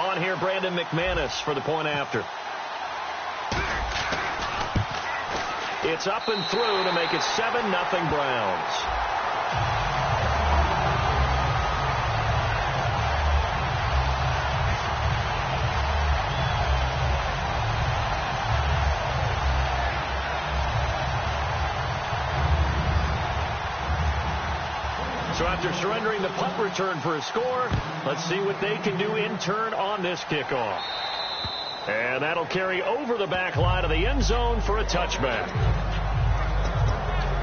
On here, Brandon McManus for the point after. It's up and through to make it 7-0 Browns. So after surrendering the punt return for a score, let's see what they can do in turn on this kickoff. And that'll carry over the back line of the end zone for a touchback.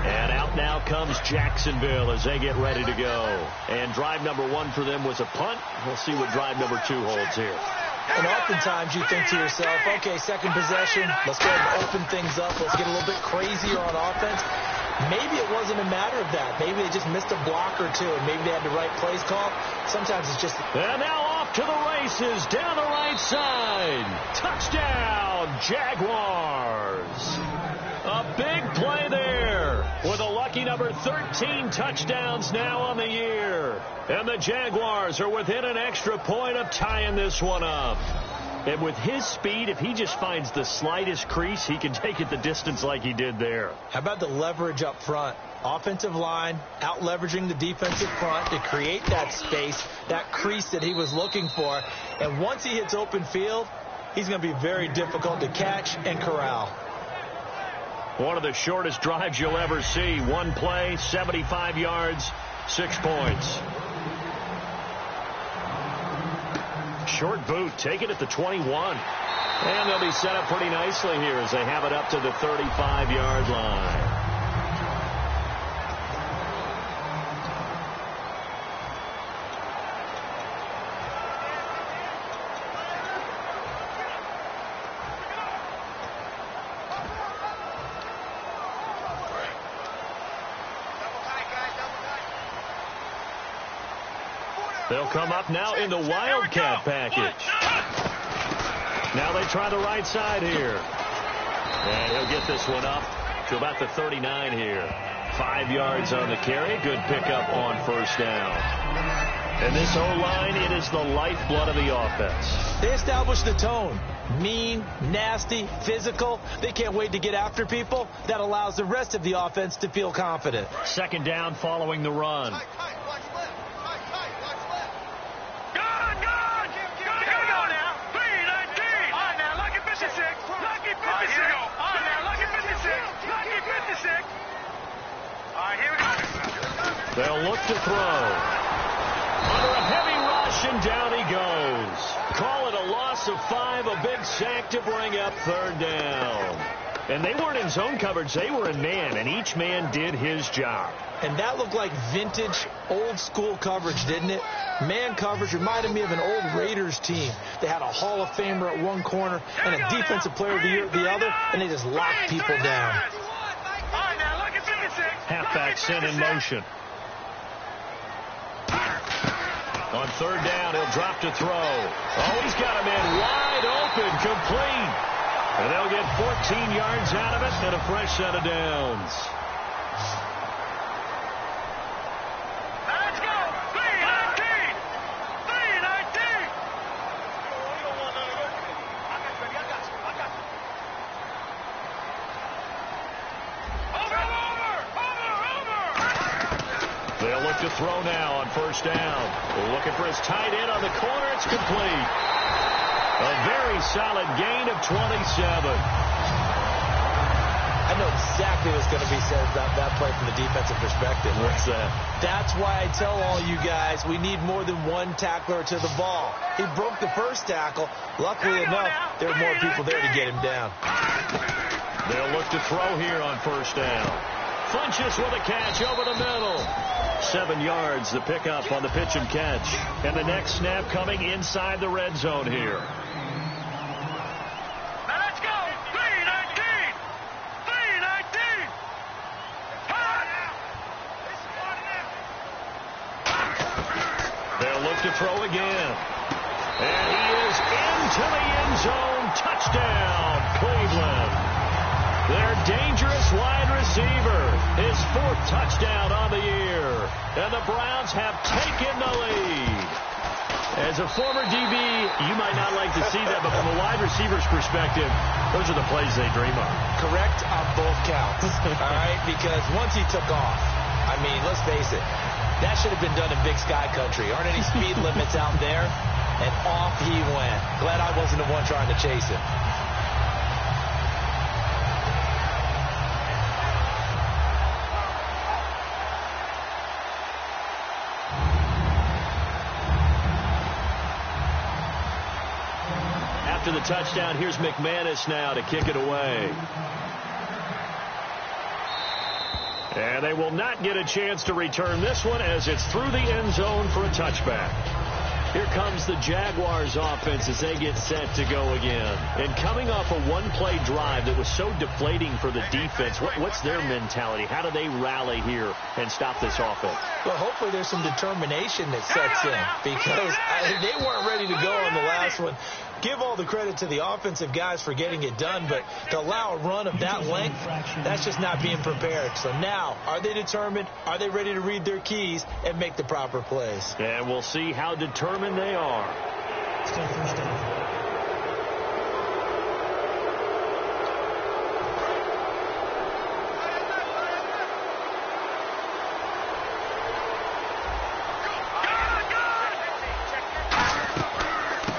And out now comes Jacksonville as they get ready to go. And drive number 1 for them was a punt. We'll see what drive number 2 holds here. And oftentimes you think to yourself, okay, second possession, let's go ahead and open things up. Let's get a little bit crazier on offense. Maybe it wasn't a matter of that. Maybe they just missed a block or two, and maybe they had the right plays called. Sometimes it's just... And now off to the races, down the right side. Touchdown, Jaguars. A big play there with a lucky number 13 touchdowns now on the year. And the Jaguars are within an extra point of tying this one up. And with his speed, if he just finds the slightest crease, he can take it the distance like he did there. How about the leverage up front? Offensive line out-leveraging the defensive front to create that space, that crease that he was looking for. And once he hits open field, he's going to be very difficult to catch and corral. One of the shortest drives you'll ever see. One play, 75 yards, 6 points. Short boot, take it at the 21. And they'll be set up pretty nicely here as they have it up to the 35-yard line. They'll come up now in the Wildcat package. Now they try the right side here. And he'll get this one up to about the 39 here. 5 yards on the carry. Good pickup on first down. And this O-line, it is the lifeblood of the offense. They established the tone. Mean, nasty, physical. They can't wait to get after people. That allows the rest of the offense to feel confident. Second down following the run. They'll look to throw. Under a heavy rush, and down he goes. Call it a loss of 5, a big sack to bring up third down. And they weren't in zone coverage, they were in man, and each man did his job. And that looked like vintage, old-school coverage, didn't it? Man coverage reminded me of an old Raiders team. They had a Hall of Famer at one corner and a Defensive Player of the Year at the other, and they just locked people down. Halfback sent in motion. On third down, he'll drop to throw. Oh, he's got a man wide open, complete. And they'll get 14 yards out of it and a fresh set of downs. Let's go! 3-19! 3-19! They'll look to throw now on first down. Looking for his tight end on the corner. It's complete. A very solid gain of 27. I know exactly what's going to be said about that play from the defensive perspective. What's that? That's why I tell all you guys we need more than one tackler to the ball. He broke the first tackle. Luckily enough, there were more people there to get him down. They'll look to throw here on first down. Funches with a catch over the middle. 7 yards, the pickup on the pitch and catch. And the next snap coming inside the red zone here. Let's go! 3-19! 3-19! They'll look to throw again. And he is into the end zone. Touchdown, Cleveland. Their dangerous wide receiver his 4th touchdown on the year. And the Browns have taken the lead. As a former DB, you might not like to see that, but from a wide receiver's perspective, those are the plays they dream of. Correct on both counts, all right? Because once he took off, I mean, let's face it, that should have been done in Big Sky Country. Aren't any speed limits out there? And off he went. Glad I wasn't the one trying to chase him. After the touchdown, here's McManus now to kick it away. And they will not get a chance to return this one as it's through the end zone for a touchback. Here comes the Jaguars offense as they get set to go again. And coming off a one-play drive that was so deflating for the defense, what's their mentality? How do they rally here and stop this offense? Well, hopefully there's some determination that sets in because they weren't ready to go on the last one. Give all the credit to the offensive guys for getting it done, but to allow a run of that length, that's just not being prepared. So now, are they determined? Are they ready to read their keys and make the proper plays? And we'll see how determined they are. Still first down.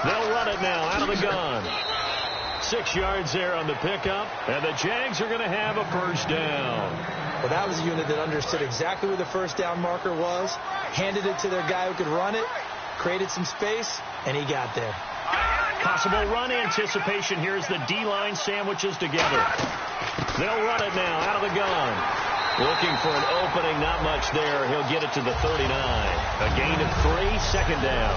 They'll run it now out of the gun. 6 yards there on the pickup, and the Jags are going to have a first down. Well, that was a unit that understood exactly where the first down marker was, handed it to their guy who could run it, created some space, and he got there. Possible run anticipation here as the D-line sandwiches together. They'll run it now out of the gun. Looking for an opening, not much there. He'll get it to the 39. A gain of 3, second down.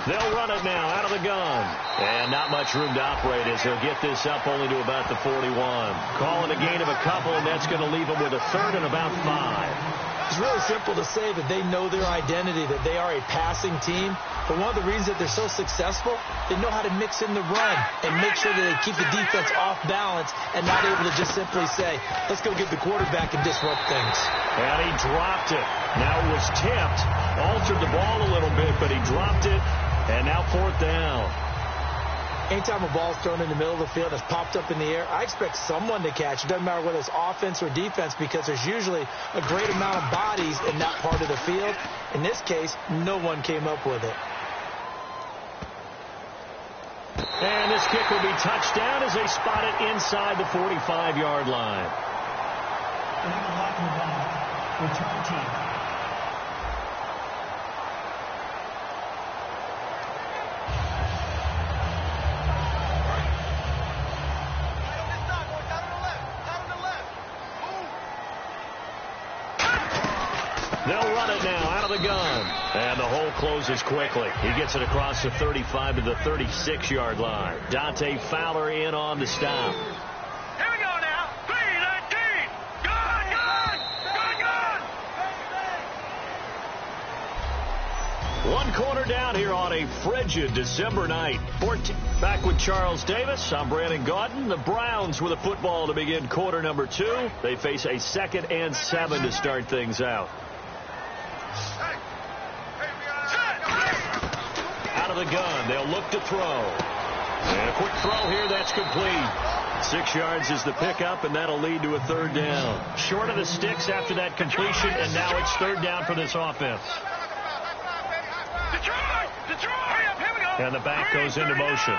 They'll run it now out of the gun. And not much room to operate as he'll get this up only to about the 41. Calling a gain of a couple, and that's going to leave him with a third and about 5. It's really simple to say that they know their identity, that they are a passing team. But one of the reasons that they're so successful, they know how to mix in the run and make sure that they keep the defense off balance and not able to just simply say, let's go get the quarterback and disrupt things. And he dropped it. Now it was tipped, altered the ball a little bit, but he dropped it. And now 4th down. Anytime a ball's thrown in the middle of the field that's popped up in the air, I expect someone to catch. It doesn't matter whether it's offense or defense because there's usually a great amount of bodies in that part of the field. In this case, no one came up with it. And this kick will be touched down as they spot it inside the 45-yard line. Return team. They'll run it now out of the gun. And the hole closes quickly. He gets it across the 35 to the 36-yard line. Dante Fowler in on the stop. Here we go now. 3-19. Good. One quarter down here on a frigid December night. 14 back with Charles Davis. I'm Brandon Gaudin. The Browns with a football to begin quarter number 2. They face a 2nd and 7 to start things out. Out of the gun, they'll look to throw. And a quick throw here, that's complete. 6 yards is the pickup, and that'll lead to a 3rd down. Short of the sticks after that completion, and now it's 3rd down for this offense. And the back goes into motion.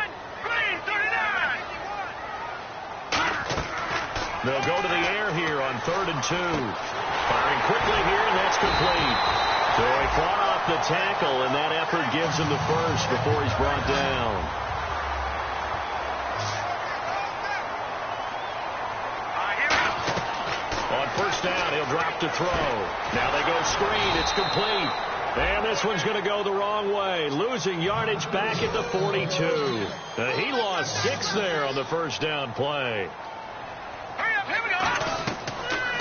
They'll go to the air here on 3rd and 2. Firing quickly here, and that's complete. So he fought off the tackle, and that effort gives him the first before he's brought down. On 1st down, he'll drop to throw. Now they go screen. It's complete. And this one's going to go the wrong way. Losing yardage back at the 42. He lost 6 there on the 1st down play.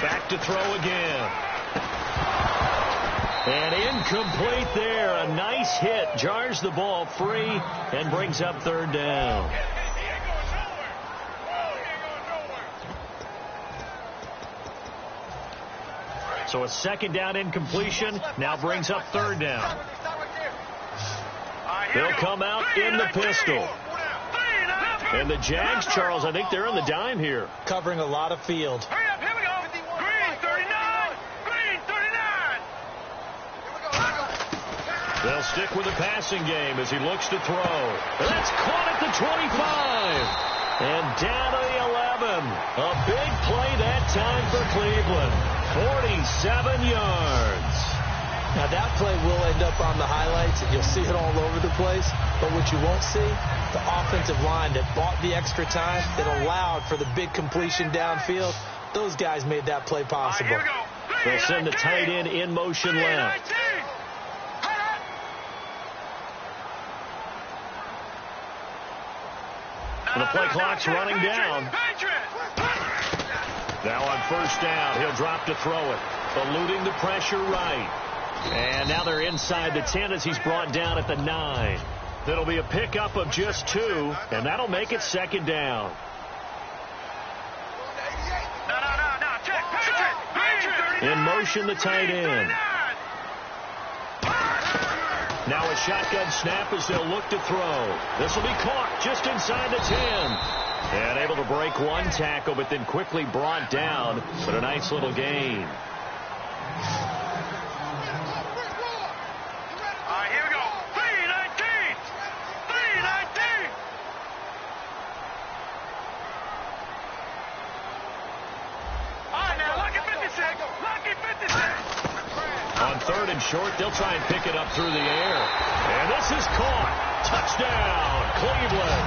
Back to throw again. And incomplete there. A nice hit. Jars the ball free and brings up third down. So a second down incompletion now brings up third down. They'll come out in the pistol. And the Jags, Charles, I think they're on the dime here. Covering a lot of field. Hurry up, here we go. Green 39. Green 39. They'll stick with the passing game as he looks to throw. That's caught at the 25. And down to the 11. A big play that time for Cleveland. 47 yards. Now, that play will end up on the highlights, and you'll see it all over the place. But what you won't see, the offensive line that bought the extra time, that allowed for the big completion downfield, those guys made that play possible. They'll send the tight end in motion left. And the play clock's running down. Now on first down, he'll drop to throw it. Eluding the pressure right. And now they're inside the 10 as he's brought down at the 9. That'll be a pickup of just 2, and that'll make it second down. In motion, the tight end. Now a shotgun snap as they'll look to throw. This will be caught just inside the 10. And able to break one tackle, but then quickly brought down. But a nice little gain. On third and short, they'll try and pick it up through the air. And this is caught. Touchdown, Cleveland.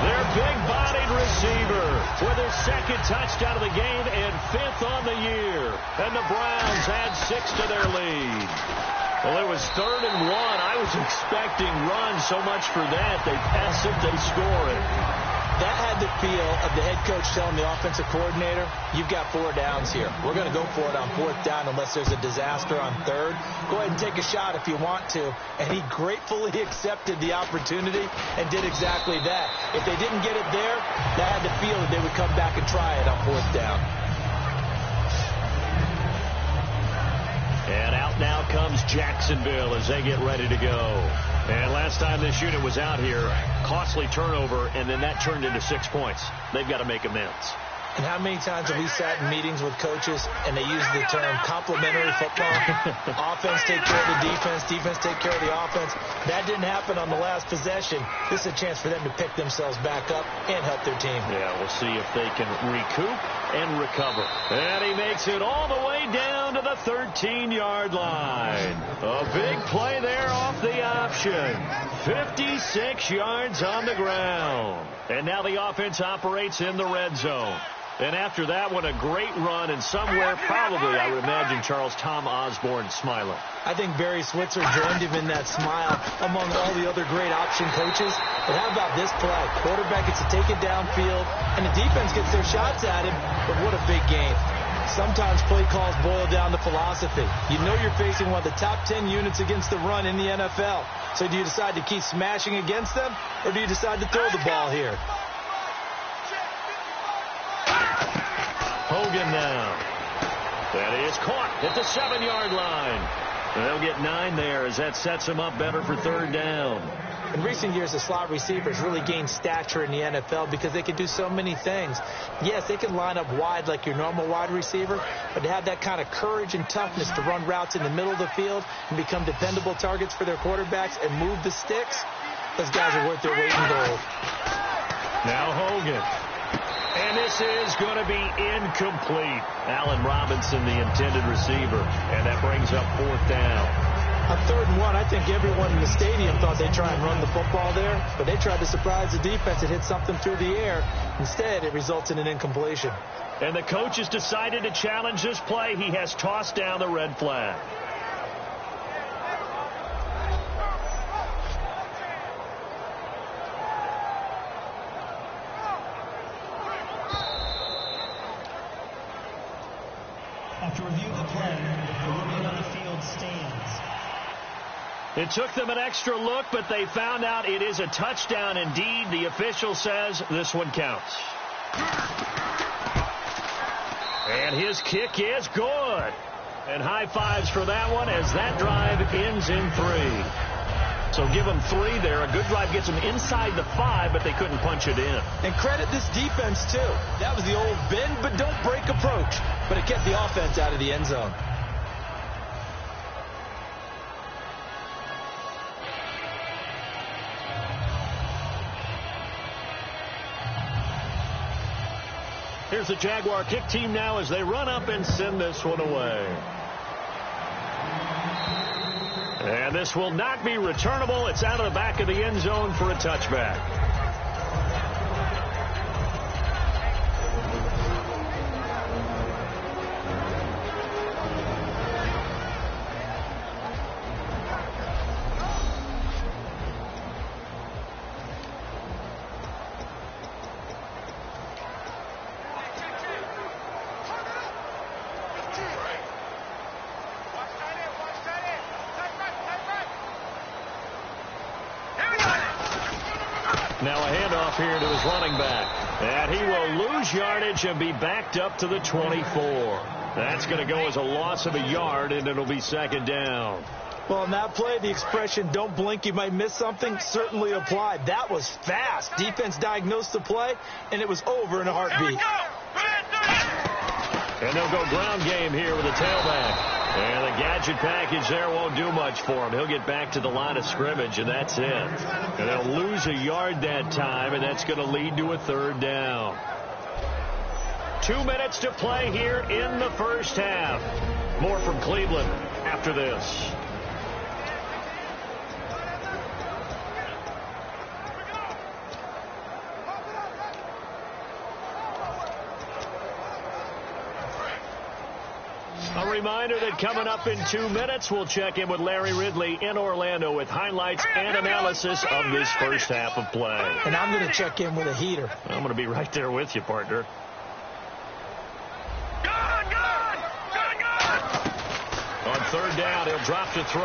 Their big-bodied receiver for their second touchdown of the game and 5th on the year. And the Browns add 6 to their lead. Well, it was 3rd and 1. I was expecting run so much for that. They pass it, they score it. That had the feel of the head coach telling the offensive coordinator, you've got 4 downs here. We're going to go for it on 4th down unless there's a disaster on 3rd. Go ahead and take a shot if you want to. And he gratefully accepted the opportunity and did exactly that. If they didn't get it there, they had the feel that they would come back and try it on 4th down. And out now comes Jacksonville as they get ready to go. And last time this unit was out here, costly turnover, and then that turned into 6 points. They've got to make amends. And how many times have we sat in meetings with coaches and they use the term complementary football? Offense take care of the defense, defense take care of the offense. That didn't happen on the last possession. This is a chance for them to pick themselves back up and help their team. Yeah, we'll see if they can recoup and recover. And he makes it all the way down to the 13-yard line. A big play there off the option. 56 yards on the ground. And now the offense operates in the red zone. And after that one, a great run, and somewhere probably, I would imagine, Charles, Tom Osborne smiling. I think Barry Switzer joined him in that smile among all the other great option coaches. But how about this play? Quarterback gets to take it downfield, and the defense gets their shots at him, but what a big game. Sometimes play calls boil down to philosophy. You know you're facing one of the top 10 units against the run in the NFL. So do you decide to keep smashing against them, or do you decide to throw the ball here? Hogan now. That is caught at the 7-yard line. They'll get 9 there as that sets them up better for 3rd down. In recent years, the slot receivers really gained stature in the NFL because they can do so many things. Yes, they can line up wide like your normal wide receiver, but to have that kind of courage and toughness to run routes in the middle of the field and become dependable targets for their quarterbacks and move the sticks, those guys are worth their weight in gold. Now Hogan. And this is going to be incomplete. Allen Robinson, the intended receiver. And that brings up 4th down. On 3rd and 1, I think everyone in the stadium thought they'd try and run the football there, but they tried to surprise the defense and hit something through the air. Instead, it results in an incompletion. And the coach has decided to challenge this play. He has tossed down the red flag. After review of the play, the remain on the field stayed It took them an extra look, but they found out it is a touchdown indeed. The official says this one counts. And his kick is good. And high fives for that one as that drive ends in 3. So give them 3 there. A good drive gets them inside the 5, but they couldn't punch it in. And credit this defense, too. That was the old bend but don't break approach, but it kept the offense out of the end zone. Here's the Jaguar kick team now as they run up and send this one away. And this will not be returnable. It's out of the back of the end zone for a touchback. Now a handoff here to his running back. And he will lose yardage and be backed up to the 24. That's going to go as a loss of a yard, and it'll be second down. Well, on that play, the expression, don't blink, you might miss something, certainly applied. That was fast. Defense diagnosed the play, and it was over in a heartbeat. And they'll go ground game here with a tailback. And the gadget package there won't do much for him. He'll get back to the line of scrimmage, and that's it. And they'll lose a yard that time, and that's going to lead to a third down. 2 minutes to play here in the first half. More from Cleveland after this. A reminder that coming up in 2 minutes, we'll check in with Larry Ridley in Orlando with highlights and analysis of this first half of play. And I'm going to check in with a heater. I'm going to be right there with you, partner. On third down, he'll drop to throw.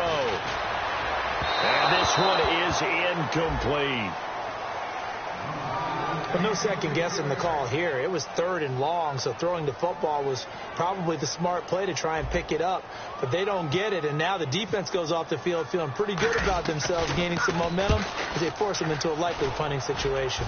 And this one is incomplete. But no second guessing the call here. It was 3rd and long, so throwing the football was probably the smart play to try and pick it up. But they don't get it, and now the defense goes off the field feeling pretty good about themselves, gaining some momentum as they force them into a likely punting situation.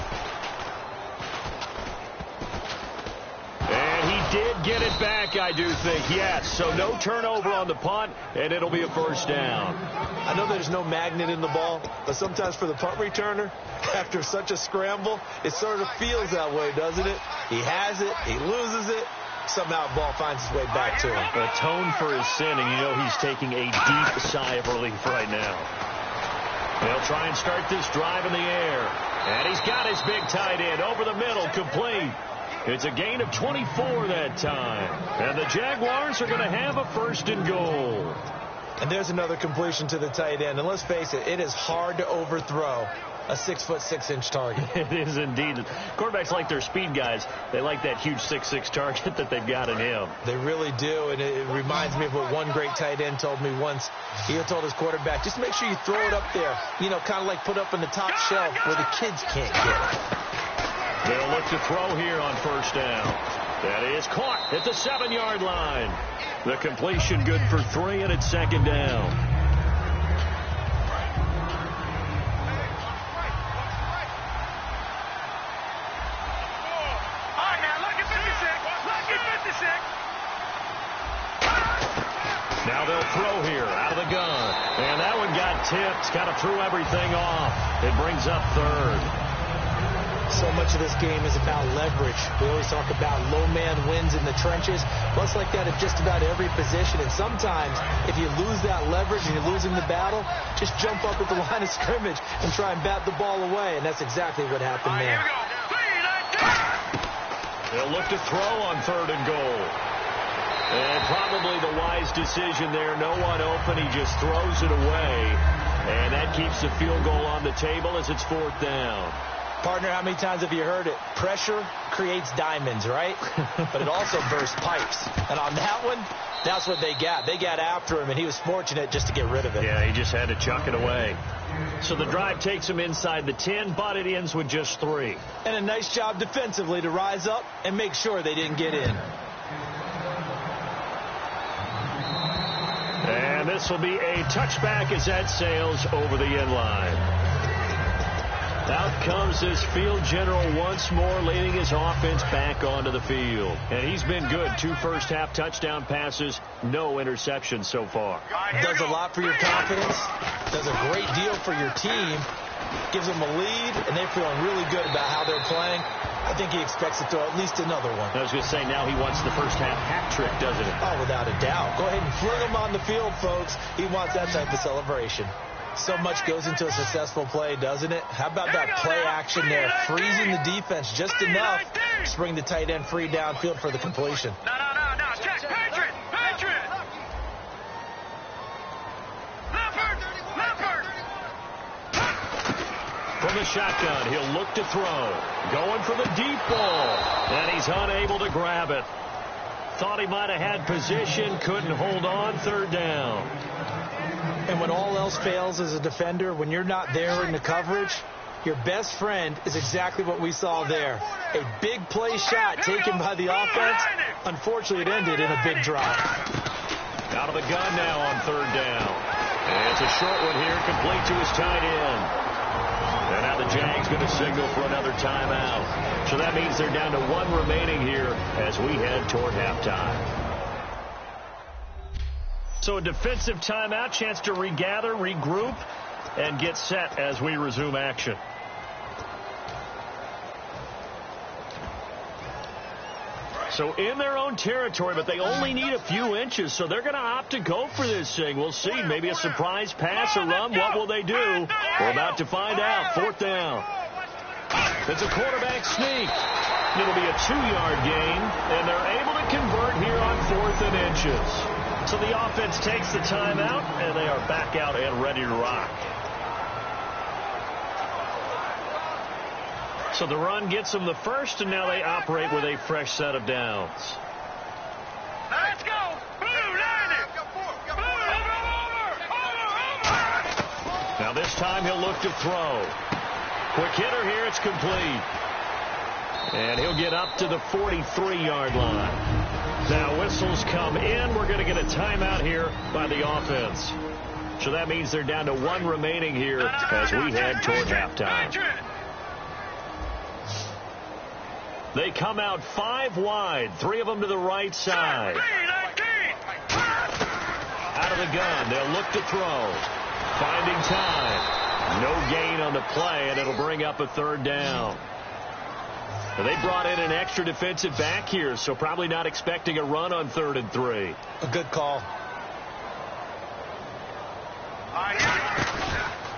And he did get it back, I do think, yes. So no turnover on the punt, and it'll be a first down. I know there's no magnet in the ball, but sometimes for the punt returner, after such a scramble, it sort of feels that way, doesn't it? He has it, he loses it, somehow the ball finds its way back to him. Atone for his sin, and you know he's taking a deep sigh of relief right now. They'll try and start this drive in the air. And he's got his big tight end over the middle, complete. It's a gain of 24 that time. And the Jaguars are going to have a 1st and goal. And there's another completion to the tight end. And let's face it, it is hard to overthrow a 6'6" target. It is indeed. Quarterbacks like their speed guys. They like that huge 6'6" target that they've got in him. They really do, and it reminds me of what one great tight end told me once. He told his quarterback, just make sure you throw it up there, you know, kind of like put up on the top shelf where the kids can't get it. They'll look to throw here on first down. That is caught at the 7-yard line. The completion good for 3, and it's second down. Now they'll throw here out of the gun. And that one got tipped, kind of threw everything off. It brings up 3rd. So much of this game is about leverage. We always talk about low man wins in the trenches. Well, it's like that at just about every position. And sometimes, if you lose that leverage and you're losing the battle, just jump up at the line of scrimmage and try and bat the ball away. And that's exactly what happened there. They'll look to throw on 3rd and goal. And probably the wise decision there. No one open. He just throws it away. And that keeps the field goal on the table as it's 4th down. Partner, how many times have you heard it? Pressure creates diamonds, right? But it also bursts pipes. And on that one, that's what they got. They got after him, and he was fortunate just to get rid of it. Yeah, he just had to chuck it away. So the drive takes him inside the 10, but it ends with just 3. And a nice job defensively to rise up and make sure they didn't get in. And this will be a touchback as that sails over the end line. Out comes his field general once more, leading his offense back onto the field. And he's been good. 2 first-half touchdown passes, no interceptions so far. Does a lot for your confidence, does a great deal for your team, gives them a lead, and they're feeling really good about how they're playing. I think he expects to throw at least another one. I was going to say, now he wants the first-half hat trick, doesn't he? Oh, without a doubt. Go ahead and fling him on the field, folks. He wants that type of celebration. So much goes into a successful play, doesn't it? How about that play action there? Freezing the defense just enough to bring the tight end free downfield for the completion. No. Check. Patriot. Leopard. From the shotgun, he'll look to throw. Going for the deep ball. And he's unable to grab it. Thought he might have had position, couldn't hold on, 3rd down. And when all else fails as a defender, when you're not there in the coverage, your best friend is exactly what we saw there. A big play shot taken by the offense. Unfortunately, it ended in a big drop. Out of the gun now on 3rd down. And it's a short one here, complete to his tight end. And now the Jags going to signal for another timeout. So that means they're down to 1 remaining here as we head toward halftime. So a defensive timeout, chance to regather, regroup, and get set as we resume action. So in their own territory, but they only need a few inches, so they're going to opt to go for this thing. We'll see. Maybe a surprise pass or run. What will they do? We're about to find out. 4th down. It's a quarterback sneak. It'll be a 2-yard gain, and they're able to convert here on 4th and inches. So the offense takes the timeout, and they are back out and ready to rock. So the run gets them the first, and now they operate with a fresh set of downs. Let's go. Blue, line it. Over. Now this time he'll look to throw. Quick hitter here, it's complete. And he'll get up to the 43-yard line. Now whistles come in. We're going to get a timeout here by the offense. So that means they're down to 1 remaining here as we head toward halftime. They come out 5 wide, 3 of them to the right side. Out of the gun, they'll look to throw. Finding time. No gain on the play, and it'll bring up a 3rd down. Now they brought in an extra defensive back here, so probably not expecting a run on 3rd and 3. A good call.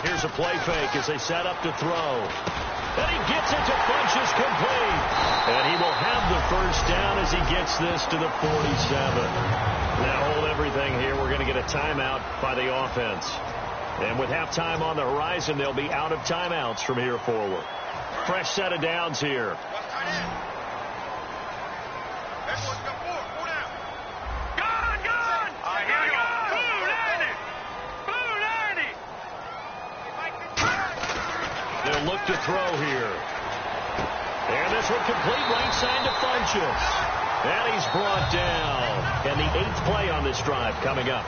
Here's a play fake as they set up to throw. And he gets it to Funchess complete. And he will have the first down as he gets this to the 47. Now hold everything here. We're going to get a timeout by the offense. And with halftime on the horizon, they'll be out of timeouts from here forward. Fresh set of downs here. They'll look to throw here. And this one complete right side to Funchess. And he's brought down. And the 8th play on this drive coming up.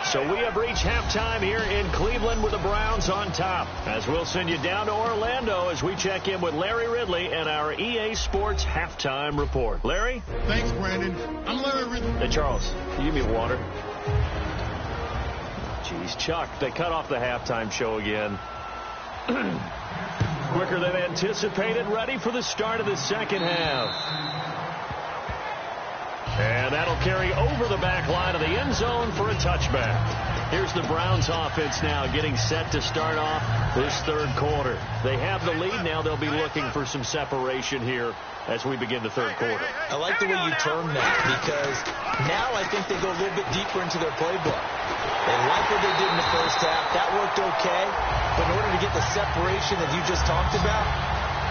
So we have reached halftime here in Cleveland with the Browns on top. As we'll send you down to Orlando as we check in with Larry Ridley and our EA Sports Halftime Report. Larry? Thanks, Brandon. I'm Larry Ridley. Hey, Charles, you give me water. Jeez, Chuck, they cut off the halftime show again. Quicker than anticipated, ready for the start of the second half. And that'll carry over the back line of the end zone for a touchback. Here's the Browns offense now getting set to start off this third quarter. They have the lead. Now they'll be looking for some separation here as we begin the third quarter. I like the way you term that, because now I think they go a little bit deeper into their playbook. They like what they did in the first half. That worked okay. But in order to get the separation that you just talked about,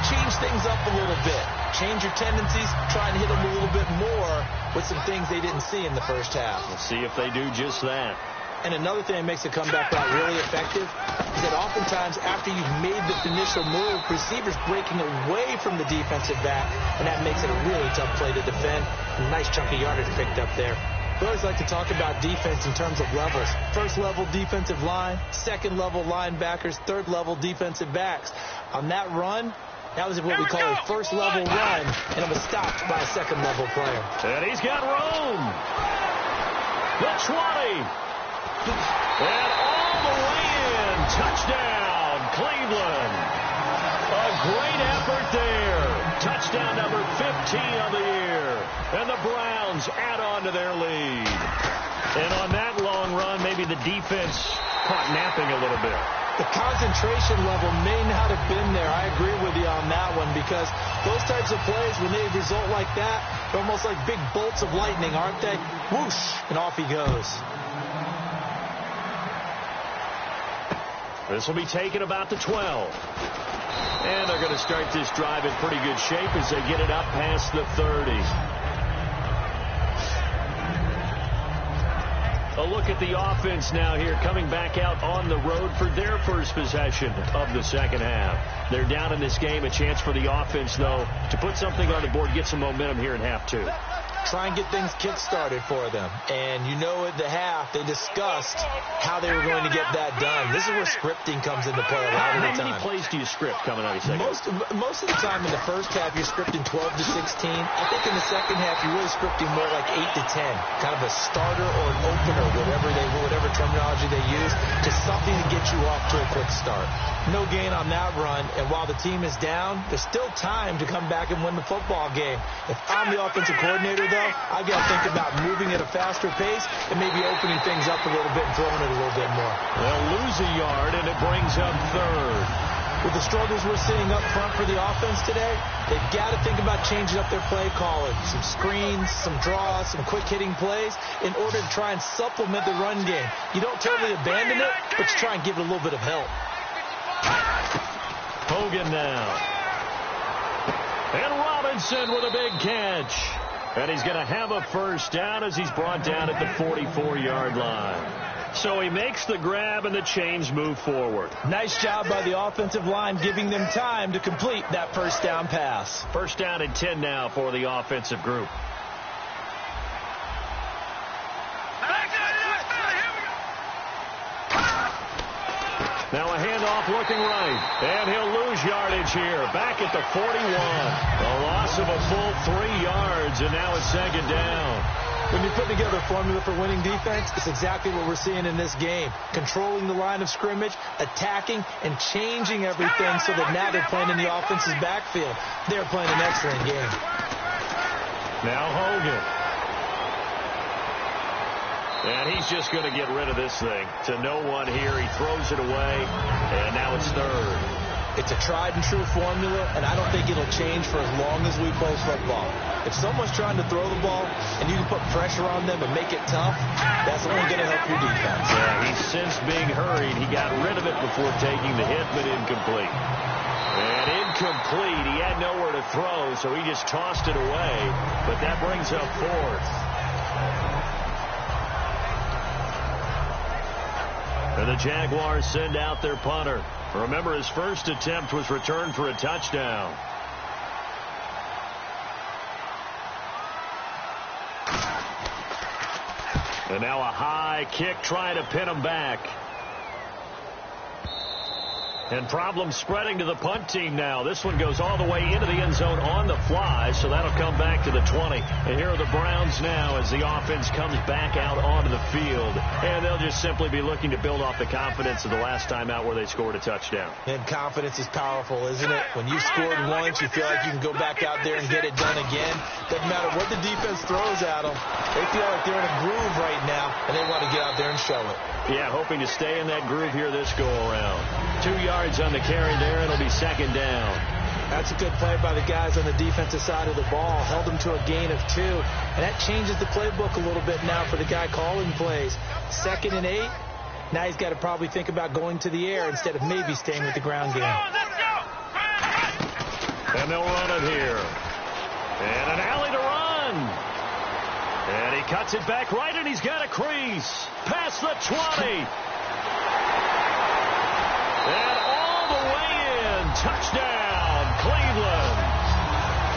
change things up a little bit. Change your tendencies. Try and hit them a little bit more with some things they didn't see in the first half. We'll see if they do just that. And another thing that makes a comeback route really effective is that oftentimes after you've made the initial move, receivers breaking away from the defensive back, and that makes it a really tough play to defend. A nice chunk of yardage picked up there. We always like to talk about defense in terms of levels. First level defensive line, second level linebackers, third level defensive backs. On that run, that was what we call a first level run, and it was stopped by a second level player. And he's got room. The 20. And all the way in. Touchdown, Cleveland. A great effort there. Touchdown number 15 of the year. And the Browns add on to their lead. And on that long run, maybe the defense caught napping a little bit. The concentration level may not have been there. I agree with you on that one, because those types of plays, when they result like that, they're almost like big bolts of lightning, aren't they? Whoosh, and off he goes. This will be taken about the 12. And they're going to start this drive in pretty good shape as they get it up past the 30. A look at the offense now here, coming back out on the road for their first possession of the second half. They're down in this game. A chance for the offense, though, to put something on the board, get some momentum here in half two. Try and get things kick-started for them. And you know at the half, they discussed how they were going to get that done. This is where scripting comes into play a lot of the time. How many plays do you script coming out of your second? Most of the time in the first half, you're scripting 12 to 16. I think in the second half, you're really scripting more like 8 to 10. Kind of a starter or an opener, whatever terminology they use, to something to get you off to a quick start. No gain on that run. And while the team is down, there's still time to come back and win the football game. If I'm the offensive coordinator, though, I've got to think about moving at a faster pace and maybe opening things up a little bit and throwing it a little bit more. They'll lose a yard, and it brings up third. With the struggles we're seeing up front for the offense today, they've got to think about changing up their play calling. Some screens, some draws, some quick-hitting plays in order to try and supplement the run game. You don't totally abandon it, but you try and give it a little bit of help. Hogan now. And Robinson with a big catch. And he's going to have a first down as he's brought down at the 44-yard line. So he makes the grab and the chains move forward. Nice job by the offensive line, giving them time to complete that first down pass. First down and 10 now for the offensive group. Now a handoff looking right. And he'll lose yardage here. Back at the 41. A loss of a full 3 yards, and now it's second down. When you put together a formula for winning defense, it's exactly what we're seeing in this game. Controlling the line of scrimmage, attacking, and changing everything so that now they're playing in the offense's backfield. They're playing an excellent game. Now Hogan. And he's just going to get rid of this thing to no one here. He throws it away, and now it's third. It's a tried-and-true formula, and I don't think it'll change for as long as we play football. If someone's trying to throw the ball and you can put pressure on them and make it tough, that's only going to help your defense. Yeah, he's since being hurried. He got rid of it before taking the hit, but incomplete. And incomplete. He had nowhere to throw, so he just tossed it away. But that brings up fourth. And the Jaguars send out their punter. Remember, his first attempt was returned for a touchdown. And now a high kick trying to pin him back. And problems spreading to the punt team now. This one goes all the way into the end zone on the fly, so that'll come back to the 20. And here are the Browns now as the offense comes back out onto the field. And they'll just simply be looking to build off the confidence of the last time out where they scored a touchdown. And confidence is powerful, isn't it? When you scored once, you feel like you can go back out there and get it done again. Doesn't matter what the defense throws at them. They feel like they're in a groove right now, and they want to get out there and show it. Yeah, hoping to stay in that groove here this go-around. 2 yards on the carry there. It'll be second down. That's a good play by the guys on the defensive side of the ball. Held them to a gain of 2. And that changes the playbook a little bit now for the guy calling plays. 2nd and 8. Now he's got to probably think about going to the air instead of maybe staying with the ground game. And they'll run it here. And an alley to run. And he cuts it back right, and he's got a crease. Past the 20. And all the way in. Touchdown, Cleveland.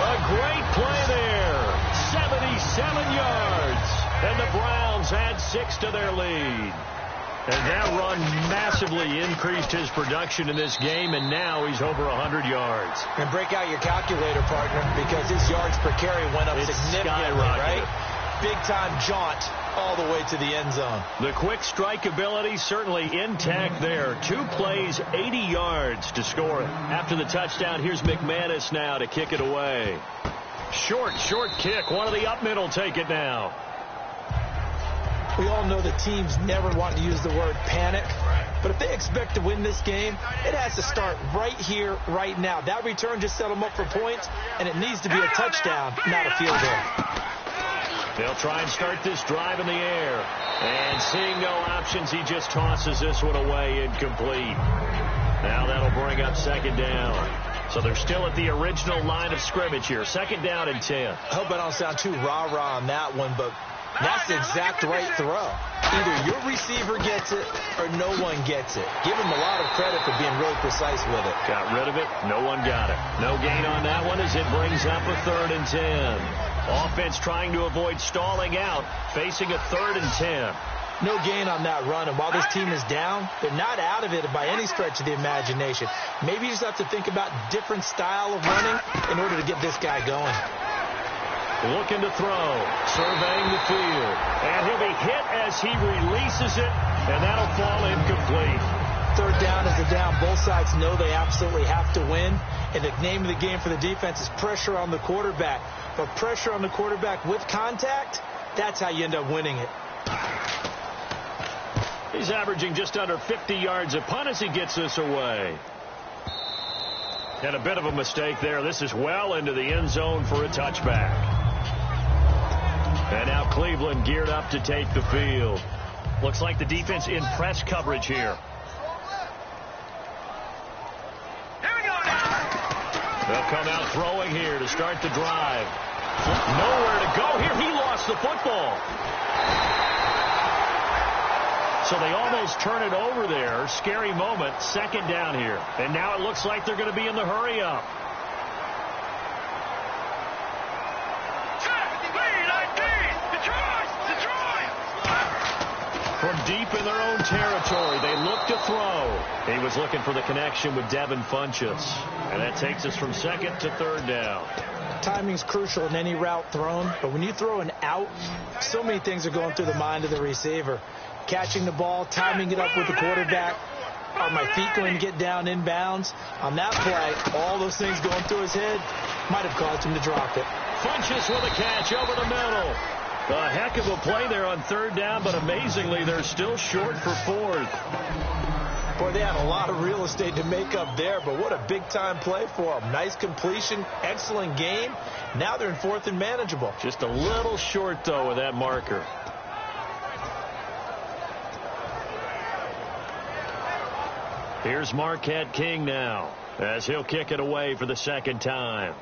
A great play there. 77 yards. And the Browns add 6 to their lead. And that run massively increased his production in this game, and now he's over 100 yards. And break out your calculator, partner, because his yards per carry went up significantly, right? Big-time jaunt all the way to the end zone. The quick strike ability certainly intact there. 2 plays, 80 yards to score after the touchdown. Here's McManus now to kick it away. Short kick. One of the up middle take it now. We all know the teams never want to use the word panic. But if they expect to win this game, it has to start right here, right now. That return just set them up for points, and it needs to be a touchdown, not a field goal. They'll try and start this drive in the air. And seeing no options, he just tosses this one away, incomplete. Now that'll bring up second down. So they're still at the original line of scrimmage here. Second down and 10. I hope I don't sound too rah-rah on that one, but that's the exact right throw. Either your receiver gets it or no one gets it. Give him a lot of credit for being really precise with it. Got rid of it. No one got it. No gain on that one as it brings up a 3rd and 10. Offense trying to avoid stalling out, facing a 3rd and 10. No gain on that run, and while this team is down, they're not out of it by any stretch of the imagination. Maybe you just have to think about different style of running in order to get this guy going. Looking to throw, surveying the field, and he'll be hit as he releases it, and that'll fall incomplete. 3rd down is a down. Both sides know they absolutely have to win, and the name of the game for the defense is pressure on the quarterback. But pressure on the quarterback with contact, that's how you end up winning it. He's averaging just under 50 yards a punt as he gets this away. And a bit of a mistake there. This is well into the end zone for a touchback. And now Cleveland geared up to take the field. Looks like the defense in press coverage here. They'll come out throwing here to start the drive. Nowhere to go here. He lost the football. So they almost turn it over there. Scary moment. Second down here. And now it looks like they're going to be in the hurry up. From deep in their own territory, they look to throw. He was looking for the connection with Devin Funchess. And that takes us from 2nd to 3rd down. Timing's crucial in any route thrown, but when you throw an out, so many things are going through the mind of the receiver. Catching the ball, timing it up with the quarterback. Are my feet going to get down inbounds? On that play, all those things going through his head might have caused him to drop it. Funchess with a catch over the middle. A heck of a play there on 3rd down, but amazingly, they're still short for 4th. Boy, they had a lot of real estate to make up there, but what a big-time play for them. Nice completion, excellent game. Now they're in 4th and manageable. Just a little short, though, with that marker. Here's Marquette King now, as he'll kick it away for the 2nd time.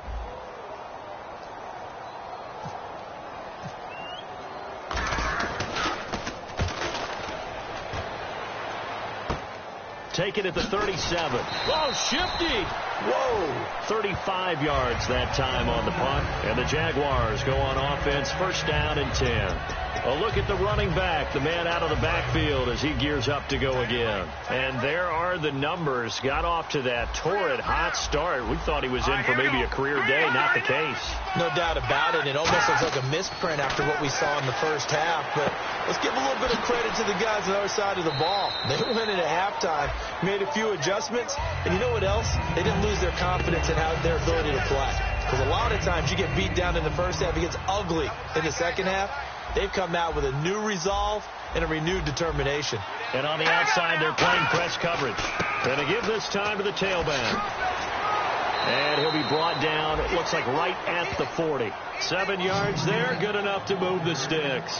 Take it at the 37. Oh, shifty. Whoa! 35 yards that time on the punt. And the Jaguars go on offense, first down and 10. A look at the running back, the man out of the backfield as he gears up to go again. And there are the numbers. Got off to that torrid hot start. We thought he was in for maybe a career day. Not the case. No doubt about it. It almost looks like a misprint after what we saw in the first half. But let's give a little bit of credit to the guys on the other side of the ball. They went in at halftime, made a few adjustments, and you know what else? They didn't lose their confidence in their ability to play. Because a lot of times you get beat down in the first half, it gets ugly in the second half. They've come out with a new resolve and a renewed determination. And on the outside, they're playing press coverage. Going to give this time to the tailback. And he'll be brought down, it looks like right at the 40. 7 yards there, good enough to move the sticks.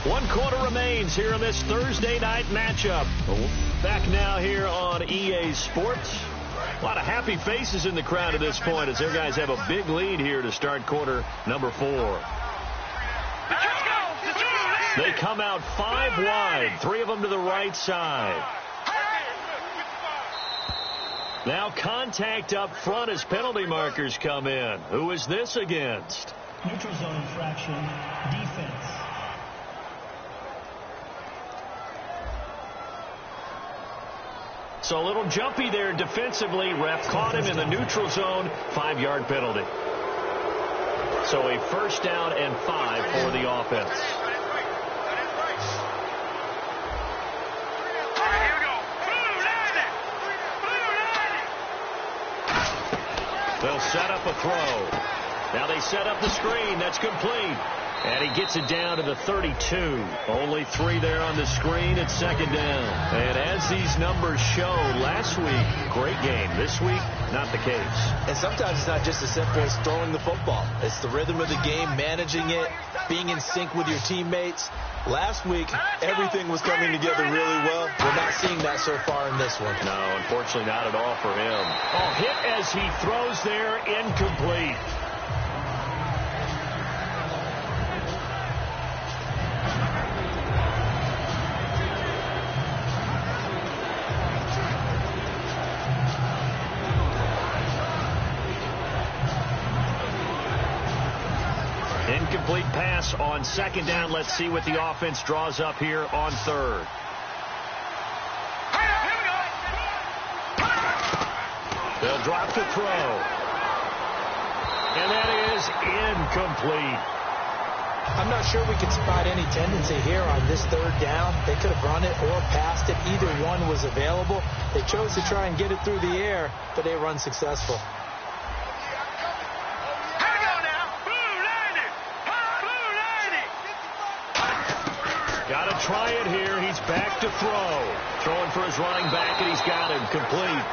One quarter remains here in this Thursday night matchup. Back now here on EA Sports. A lot of happy faces in the crowd at this point as their guys have a big lead here to start quarter number 4. They come out 5 wide, 3 of them to the right side. Now contact up front as penalty markers come in. Who is this against? Neutral zone infraction, defense. So a little jumpy there defensively. Ref caught him in the neutral zone. 5-yard penalty. So a first down and 5 for the offense. They'll set up a throw. Now they set up the screen. That's complete. And he gets it down to the 32. Only 3 there on the screen at second down. And as these numbers show, last week, great game. This week, not the case. And sometimes it's not just as simple as throwing the football. It's the rhythm of the game, managing it, being in sync with your teammates. Last week, everything was coming together really well. We're not seeing that so far in this one. No, unfortunately not at all for him. Oh, hit as he throws there, incomplete. Incomplete pass on second down. Let's see what the offense draws up here on third. They'll drop the throw. And that is incomplete. I'm not sure we can spot any tendency here on this third down. They could have run it or passed it. Either one was available. They chose to try and get it through the air, but they were unsuccessful. Got to try it here. He's back to throw. Throwing for his running back, and he's got him complete.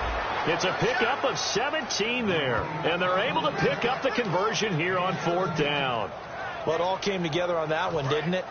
It's a pickup of 17 there, and they're able to pick up the conversion here on fourth down. Well, it all came together on that one, didn't it?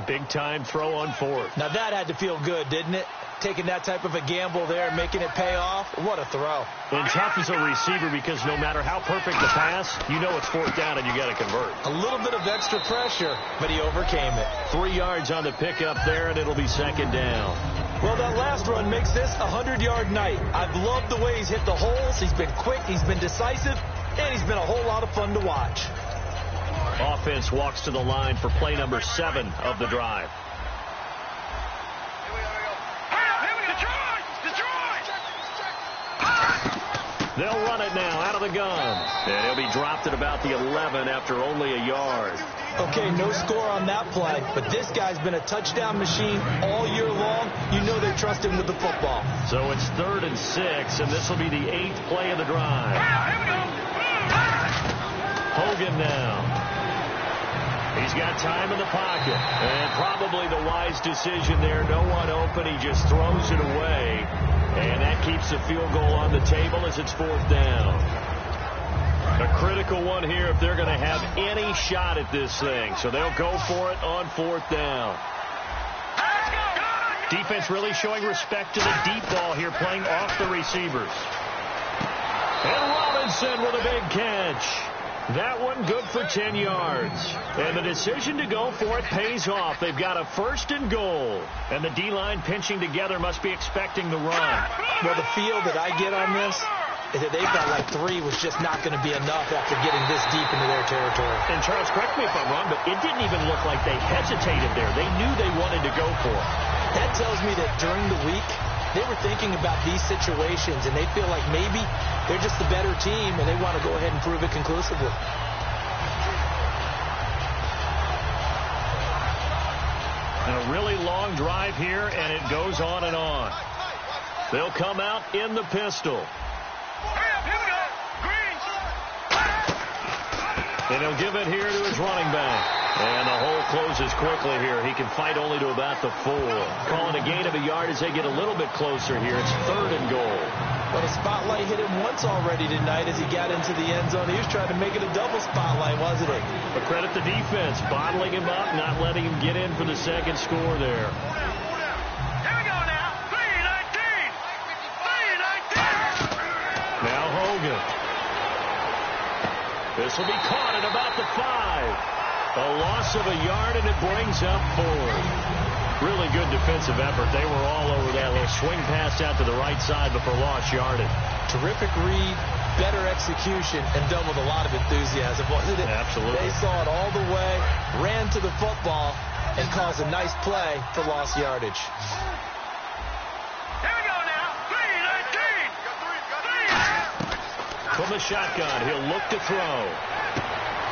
Big-time throw on fourth. Now, that had to feel good, didn't it? Taking that type of a gamble there, making it pay off. What a throw. And tough as a receiver because no matter how perfect the pass, you know it's fourth down and you got to convert. A little bit of extra pressure, but he overcame it. 3 yards on the pickup there, and it'll be second down. Well, that last run makes this a 100-yard night. I've loved the way he's hit the holes. He's been quick, he's been decisive, and he's been a whole lot of fun to watch. Offense walks to the line for play number 7 of the drive. They'll run it now out of the gun. And he'll be dropped at about the 11 after only a yard. Okay, no score on that play, but this guy's been a touchdown machine all year long. You know they trust him with the football. So it's 3rd and 6, and this will be the 8th play of the drive. Hogan now. He's got time in the pocket. And probably the wise decision there. No one open. He just throws it away. And that keeps the field goal on the table as it's fourth down. A critical one here if they're going to have any shot at this thing. So they'll go for it on fourth down. Defense really showing respect to the deep ball here, playing off the receivers. And Robinson with a big catch. That one good for 10 yards. And the decision to go for it pays off. They've got a 1st and goal. And the D-line pinching together must be expecting the run. Well, the feel that I get on this is that they felt like 3 was just not going to be enough after getting this deep into their territory. And Charles, correct me if I'm wrong, but it didn't even look like they hesitated there. They knew they wanted to go for it. That tells me that during the week, they were thinking about these situations, and they feel like maybe they're just the better team, and they want to go ahead and prove it conclusively. And a really long drive here, and it goes on and on. They'll come out in the pistol. And he'll give it here to his running back. And the hole closes quickly here. He can fight only to about the 4. Calling a gain of a yard as they get a little bit closer here. It's 3rd and goal. Well, the spotlight hit him once already tonight as he got into the end zone. He was trying to make it a double spotlight, wasn't he? But credit the defense, bottling him up, not letting him get in for the second score there. Here we go now. 3-19. 3-19. Now Hogan. This will be caught at about the 5. A loss of a yard, and it brings up 4. Really good defensive effort. They were all over that little swing pass out to the right side, but for lost yardage. Terrific read, better execution, and done with a lot of enthusiasm, wasn't it? Absolutely. They saw it all the way, ran to the football, and caused a nice play for lost yardage. Here we go now. 3-19. From the shotgun, he'll look to throw.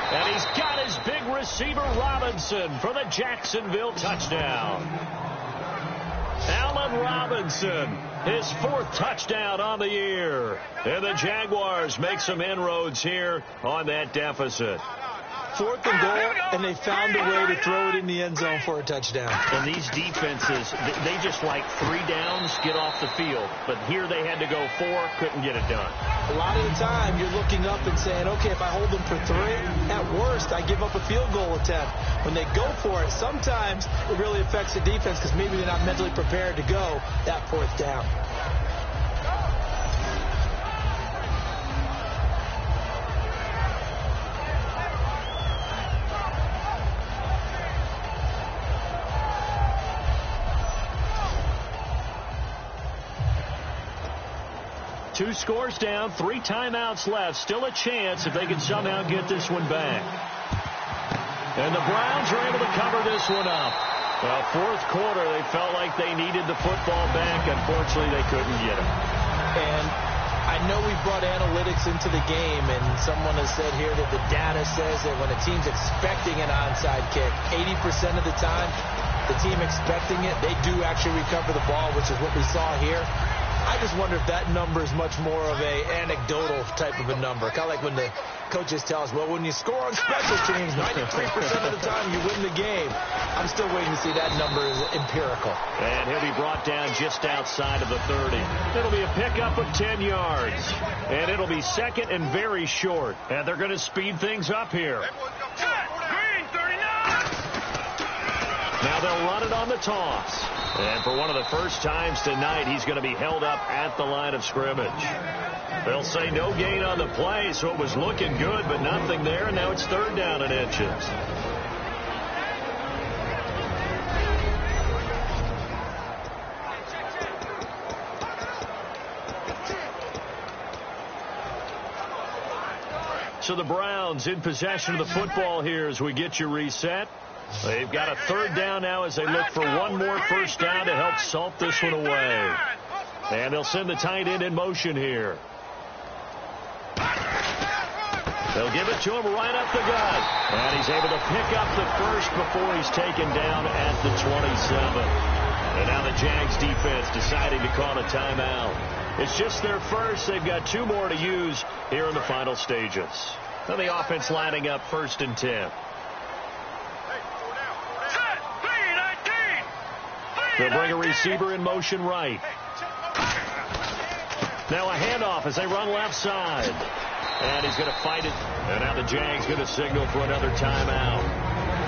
And he's got his big receiver, Robinson, for the Jacksonville touchdown. Allen Robinson, his 4th touchdown on the year. And the Jaguars make some inroads here on that deficit. 4th and goal, and they found a way to throw it in the end zone for a touchdown. And these defenses, they just like 3 downs, get off the field. But here they had to go 4, couldn't get it done. A lot of the time, you're looking up and saying, okay, if I hold them for 3, at worst, I give up a field goal attempt. When they go for it, sometimes it really affects the defense because maybe they're not mentally prepared to go that 4th down. Two scores down, 3 timeouts left. Still a chance if they can somehow get this one back. And the Browns are able to cover this one up. Well, 4th quarter, they felt like they needed the football back. Unfortunately, they couldn't get it. And I know we brought analytics into the game, and someone has said here that the data says that when a team's expecting an onside kick, 80% of the time, the team expecting it, they do actually recover the ball, which is what we saw here. I just wonder if that number is much more of a anecdotal type of a number. Kind of like when the coaches tell us, well, when you score on special teams, 93% of the time you win the game. I'm still waiting to see that number is empirical. And he'll be brought down just outside of the 30. It'll be a pickup of 10 yards. And it'll be 2nd and very short. And they're going to speed things up here. Green 39. Now they'll run it on the toss. And for one of the first times tonight, he's going to be held up at the line of scrimmage. They'll say no gain on the play, so it was looking good, but nothing there, and now it's 3rd down and inches. So the Browns in possession of the football here as we get you reset. They've got a 3rd down now as they look for one more first down to help salt this one away. And they'll send the tight end in motion here. They'll give it to him right up the gut. And he's able to pick up the first before he's taken down at the 27. And now the Jags defense deciding to call a timeout. It's just their first. They've got 2 more to use here in the final stages. Now the offense lining up 1st and 10. They'll bring a receiver in motion right. Now a handoff as they run left side. And he's going to fight it. And now the Jags going to signal for another timeout.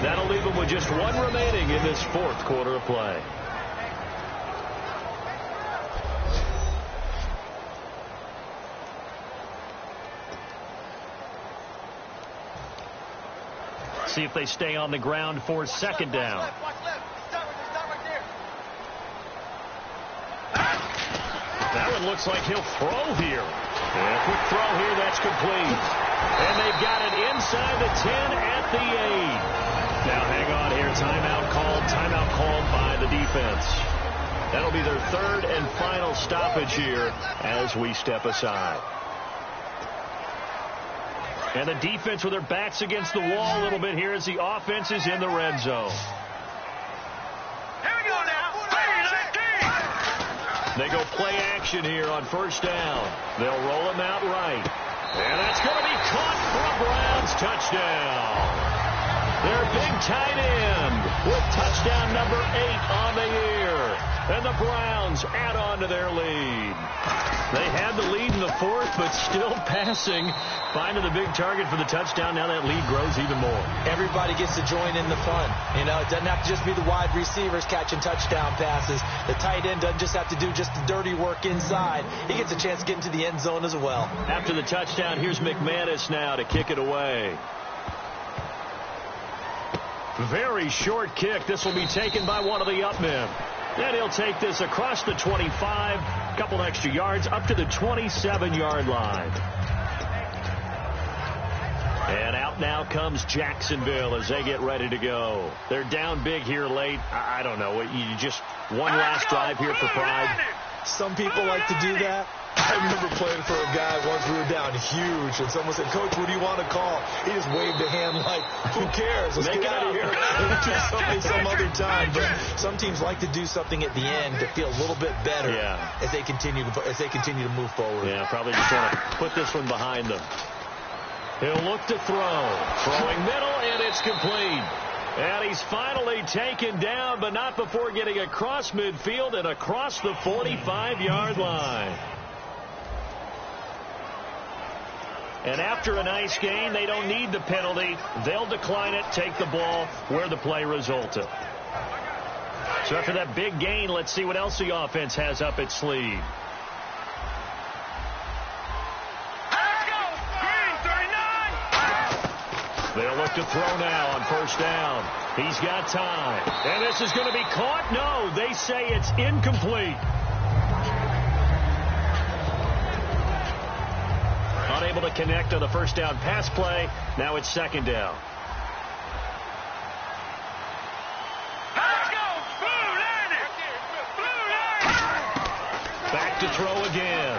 That'll leave them with just 1 remaining in this 4th quarter of play. see if they stay on the ground for second down. That one looks like he'll throw here. And a quick throw here, that's complete. And they've got it inside the 10 at the 8. Now hang on here. Timeout called by the defense. That'll be their third and final stoppage here as we step aside. And the defense with their backs against the wall a little bit here as the offense is in the red zone. Here we go now. They go play action here on first down. They'll roll him out right. And that's going to be caught for a Browns touchdown. Their big tight end with touchdown number 8 on the year. And the Browns add on to their lead. They had the lead in the fourth, but still passing. Finding the big target for the touchdown. Now that lead grows even more. Everybody gets to join in the fun. You know, it doesn't have to just be the wide receivers catching touchdown passes. The tight end doesn't just have to do just the dirty work inside. He gets a chance to get into the end zone as well. After the touchdown, here's McManus now to kick it away. Very short kick. This will be taken by one of the up men. And he'll take this across the 25, a couple extra yards, up to the 27-yard line. And out now comes Jacksonville as they get ready to go. They're down big here late. I don't know. You just one last drive here for pride. Some people like to do that. I remember playing for a guy once. We were down huge, and someone said, "Coach, what do you want to call?" He just waved a hand like, "Who cares? Let's get out of here and do something some other time." But some teams like to do something at the end to feel a little bit better as they continue to move forward. Yeah, probably just want to put this one behind them. He'll look to throw. Throwing middle, and it's complete. And he's finally taken down, but not before getting across midfield and across the 45-yard line. And after a nice gain, they don't need the penalty. They'll decline it, take the ball where the play resulted. So after that big gain, let's see what else the offense has up its sleeve. They'll look to throw now on first down. He's got time. And this is going to be caught? No, they say it's incomplete. Unable to connect on the first down pass play. Now it's second down. Back to throw again.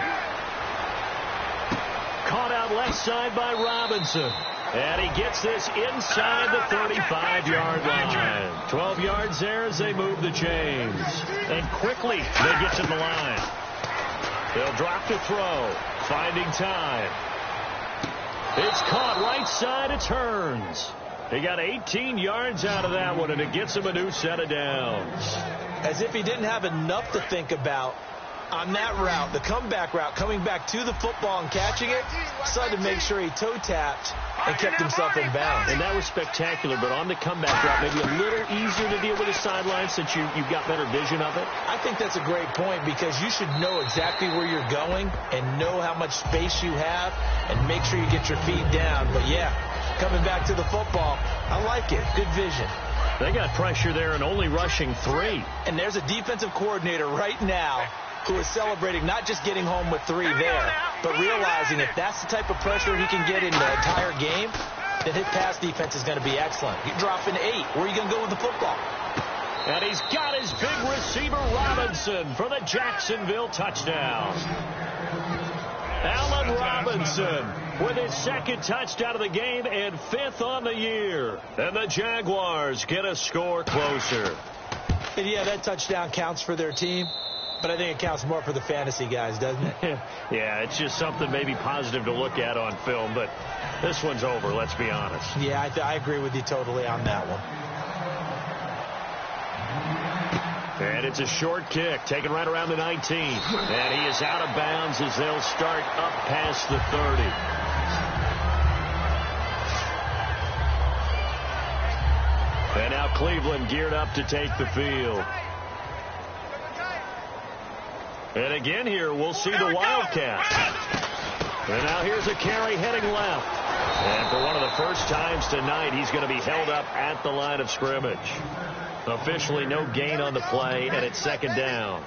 Caught out left side by Robinson. And he gets this inside the 35-yard line. 12 yards there as they move the chains. And quickly they get to the line. They'll drop to throw. Finding time. It's caught right side. It turns. He got 18 yards out of that one, and it gets him a new set of downs. As if he didn't have enough to think about on that route, the comeback route, coming back to the football and catching it, decided to make sure he toe-tapped and kept himself in bounds. And that was spectacular, but on the comeback route, maybe a little easier to deal with the sideline since you've got better vision of it. I think that's a great point because you should know exactly where you're going and know how much space you have and make sure you get your feet down. But, yeah, coming back to the football, I like it. Good vision. They got pressure there and only rushing 3. And there's a defensive coordinator right now who is celebrating not just getting home with 3 there, but realizing if that's the type of pressure he can get in the entire game, then his pass defense is going to be excellent. You drop in 8. Where are you going to go with the football? And he's got his big receiver, Robinson, for the Jacksonville touchdown. Allen Robinson with his second touchdown of the game and 5th on the year. And the Jaguars get a score closer. And, yeah, that touchdown counts for their team. But I think it counts more for the fantasy guys, doesn't it? Yeah, it's just something maybe positive to look at on film, but this one's over, let's be honest. Yeah, I agree with you totally on that one. And it's a short kick, taken right around the 19. And he is out of bounds as they'll start up past the 30. And now Cleveland geared up to take the field. And again here, we'll see the Wildcats. And now here's a carry heading left. And for one of the first times tonight, he's going to be held up at the line of scrimmage. Officially no gain on the play, and it's second down.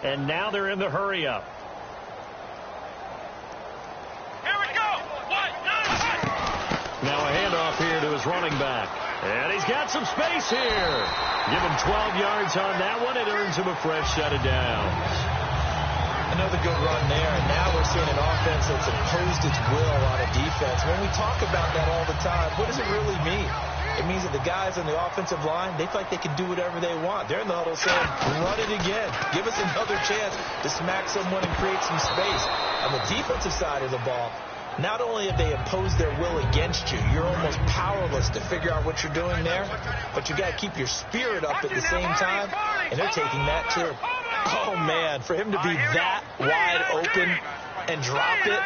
And now they're in the hurry-up. Here we go. Now a handoff here to his running back. And he's got some space here. Give him 12 yards on that one. It earns him a fresh set of downs. Another good run there, and now we're seeing an offense that's imposed its will on a defense. When we talk about that all the time, what does it really mean? It means that the guys on the offensive line, they feel like they can do whatever they want. They're in the huddle saying, run it again. Give us another chance to smack someone and create some space. On the defensive side of the ball, not only have they imposed their will against you, you're almost powerless to figure out what you're doing there, but you got to keep your spirit up at the same time, and they're taking that too. Oh, man, for him to be that wide open and drop it,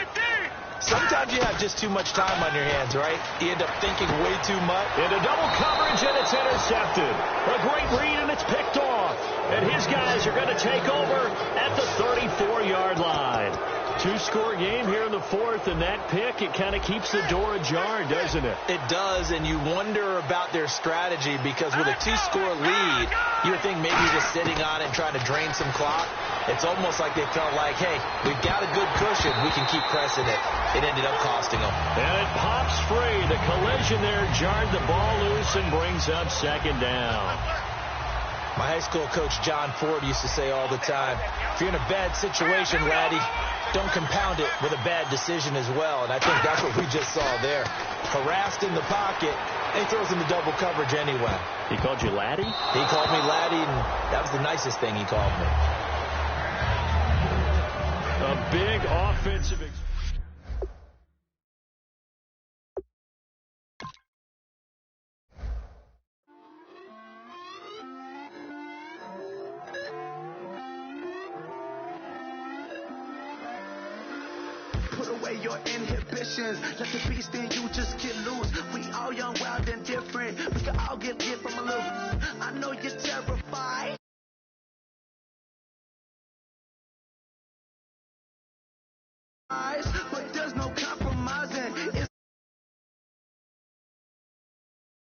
sometimes you have just too much time on your hands, right? You end up thinking way too much. Into double coverage, and it's intercepted. A great read, and it's picked off. And his guys are going to take over at the 34-yard line. Two-score game here in the fourth, and that pick, it kind of keeps the door ajar, doesn't it? It does, and you wonder about their strategy because with a two-score lead, you would think maybe just sitting on it and trying to drain some clock. It's almost like they felt like, hey, we've got a good cushion. We can keep pressing it. It ended up costing them. And it pops free. The collision there jarred the ball loose and brings up second down. My high school coach, John Ford, used to say all the time, if you're in a bad situation, laddie, don't compound it with a bad decision as well. And I think that's what we just saw there. Harassed in the pocket, and he throws into double coverage anyway. He called you laddie? He called me laddie, and that was the nicest thing he called me. A big offensive Put away your inhibitions. Let the beast in you just get loose. We all young, wild, and different. We can all get from a little. I know you're terrified.